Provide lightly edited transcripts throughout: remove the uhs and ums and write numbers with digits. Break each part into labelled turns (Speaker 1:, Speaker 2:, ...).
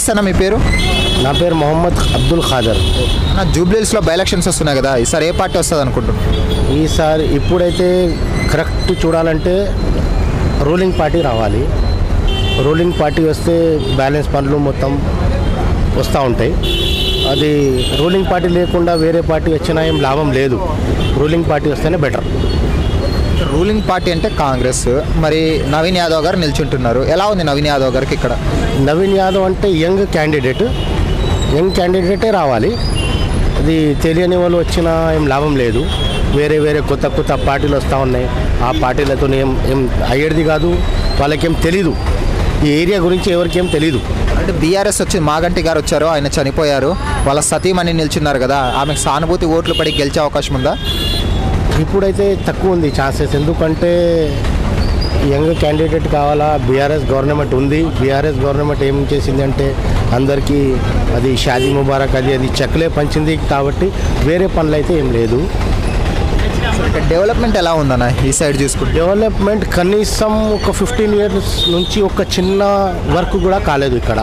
Speaker 1: నమస్తే అన్న, మీ పేరు?
Speaker 2: నా పేరు మొహమ్మద్ అబ్దుల్ ఖాదర్.
Speaker 1: అన్న, జూబ్లీహిల్స్లో బై ఎలక్షన్స్ వస్తున్నాయి కదా, ఈసారి ఏ పార్టీ వస్తుంది అనుకుంటున్నాను?
Speaker 2: ఈసారి ఇప్పుడైతే కరెక్ట్ చూడాలంటే రూలింగ్ పార్టీ రావాలి. రూలింగ్ పార్టీ వస్తే బ్యాలెన్స్ పనులు మొత్తం వస్తూ ఉంటాయి. అది రూలింగ్ పార్టీ లేకుండా వేరే పార్టీ వచ్చినా ఏం లాభం లేదు. రూలింగ్ పార్టీ వస్తేనే బెటర్.
Speaker 1: రూలింగ్ పార్టీ అంటే కాంగ్రెస్. మరి నవీన్ యాదవ్ గారు నిల్చుంటున్నారు. ఎలా ఉంది నవీన్ యాదవ్ గారికి ఇక్కడ?
Speaker 2: నవీన్ యాదవ్ అంటే యంగ్ క్యాండిడేటే రావాలి. అది తెలియని వాళ్ళు వచ్చినా ఏం లాభం లేదు. వేరే వేరే కొత్త పార్టీలు వస్తూ ఉన్నాయి. ఆ పార్టీలతో ఏం అయ్యేది కాదు. వాళ్ళకేం తెలీదు, ఈ ఏరియా గురించి ఎవరికేం తెలీదు.
Speaker 1: అంటే బీఆర్ఎస్ వచ్చి మాగంటి గారు వచ్చారు, ఆయన చనిపోయారు, వాళ్ళ సతీమణి నిల్చున్నారు కదా, ఆమెకు సానుభూతి ఓట్లు పడి గెలిచే అవకాశం ఉందా?
Speaker 2: ఇప్పుడైతే తక్కువ ఉంది ఛాన్సెస్. ఎందుకంటే యంగ్ క్యాండిడేట్ కావాలా. బీఆర్ఎస్ గవర్నమెంట్ ఉంది. బీఆర్ఎస్ గవర్నమెంట్ ఏం చేసింది అంటే అందరికీ అది షాదీ ముబారక్ అది చెక్లే పంచింది. కాబట్టి వేరే పనులు అయితే ఏం లేదు.
Speaker 1: డెవలప్మెంట్ ఎలా ఉందన్న ఈ సైడ్ చూసుకుంటే?
Speaker 2: డెవలప్మెంట్ కనీసం ఒక 15 years నుంచి ఒక చిన్న వర్క్ కూడా కాలేదు ఇక్కడ.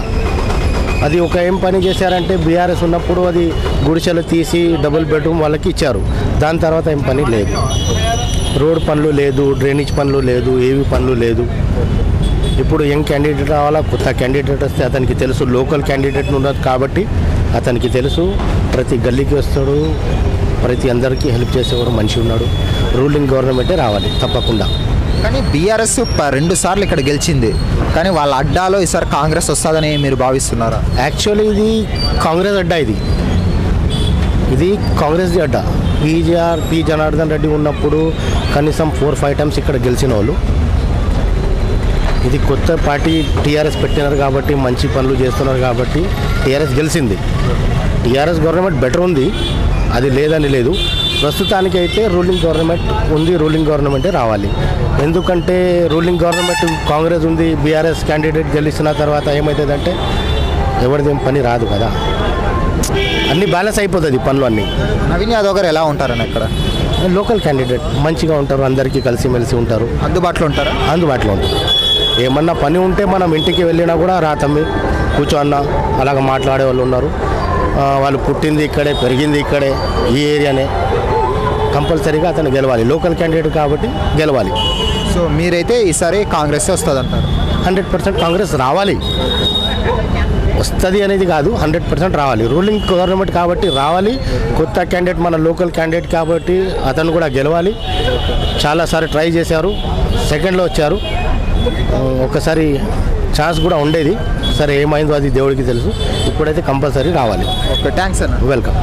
Speaker 2: అది ఒక ఏం పని చేశారంటే బీఆర్ఎస్ ఉన్నప్పుడు అది గుడిసెలు తీసి డబుల్ బెడ్రూమ్ వాళ్ళకి ఇచ్చారు. దాని తర్వాత ఏం పని లేదు. రోడ్ పనులు లేదు, డ్రైనేజ్ పనులు లేదు, ఏవి పనులు లేదు. ఇప్పుడు యంగ్ క్యాండిడేట్ రావాలా. కొత్త క్యాండిడేట్ వస్తే అతనికి తెలుసు, లోకల్ క్యాండిడేట్ ఉన్నది కాబట్టి అతనికి తెలుసు. ప్రతి గల్లీకి వస్తాడు, ప్రతి అందరికీ హెల్ప్ చేసేవాడు మనిషి ఉన్నాడు. రూలింగ్ గవర్నమెంటే రావాలి తప్పకుండా.
Speaker 1: కానీ బీఆర్ఎస్ 2 సార్లు ఇక్కడ గెలిచింది, కానీ వాళ్ళ అడ్డాలో ఈసారి కాంగ్రెస్ వస్తుందని మీరు భావిస్తున్నారా?
Speaker 2: యాక్చువల్లీ ఇది కాంగ్రెస్ అడ్డా. ఇది కాంగ్రెస్ది అడ్డా. పి జనార్దన్ రెడ్డి ఉన్నప్పుడు కనీసం 4-5 times ఇక్కడ గెలిచిన వాళ్ళు. ఇది కొత్త పార్టీ టీఆర్ఎస్ పెట్టినారు కాబట్టి మంచి పనులు చేస్తున్నారు కాబట్టి టీఆర్ఎస్ గెలిచింది. టీఆర్ఎస్ గవర్నమెంట్ బెటర్ ఉంది, అది లేదని లేదు. ప్రస్తుతానికైతే రూలింగ్ గవర్నమెంట్ ఉంది. రూలింగ్ గవర్నమెంటే రావాలి. ఎందుకంటే రూలింగ్ గవర్నమెంట్ కాంగ్రెస్ ఉంది, బీఆర్ఎస్ క్యాండిడేట్ గెలిచిన తర్వాత ఏమవుతుందంటే ఎవరిదేం పని రాదు కదా, అన్నీ బ్యాలెన్స్ అయిపోతుంది పనులు అన్నీ.
Speaker 1: నవీన్ యాదవ్ గారు ఎలా ఉంటారని ఇక్కడ?
Speaker 2: లోకల్ క్యాండిడేట్ మంచిగా ఉంటారు, అందరికీ కలిసిమెలిసి ఉంటారు,
Speaker 1: అందుబాటులో ఉంటారు.
Speaker 2: ఉంటారు. ఏమన్నా పని ఉంటే మనం ఇంటికి వెళ్ళినా కూడా రాతమ్మి కూర్చో అన్న అలాగ మాట్లాడే వాళ్ళు ఉన్నారు. వాళ్ళు పుట్టింది ఇక్కడే, పెరిగింది ఇక్కడే, ఈ ఏరియానే. కంపల్సరీగా అతను గెలవాలి. లోకల్ క్యాండిడేట్ కాబట్టి గెలవాలి.
Speaker 1: సో మీరైతే ఈసారి కాంగ్రెస్ వస్తుంది అంటారు?
Speaker 2: 100% కాంగ్రెస్ రావాలి. వస్తుంది అనేది కాదు, 100% రావాలి. రూలింగ్ గవర్నమెంట్ కాబట్టి రావాలి. కొత్త క్యాండిడేట్ మన లోకల్ క్యాండిడేట్ కాబట్టి అతను కూడా గెలవాలి. చాలాసార్లు ట్రై చేశారు, సెకండ్లో వచ్చారు. ఒకసారి ఛాన్స్ కూడా ఉండేది. సరే ఏమైందో అది దేవుడికి తెలుసు. ఇప్పుడైతే కంపల్సరీ రావాలి.
Speaker 1: ఓకే, థ్యాంక్స్ అన్న.
Speaker 2: వెల్కమ్.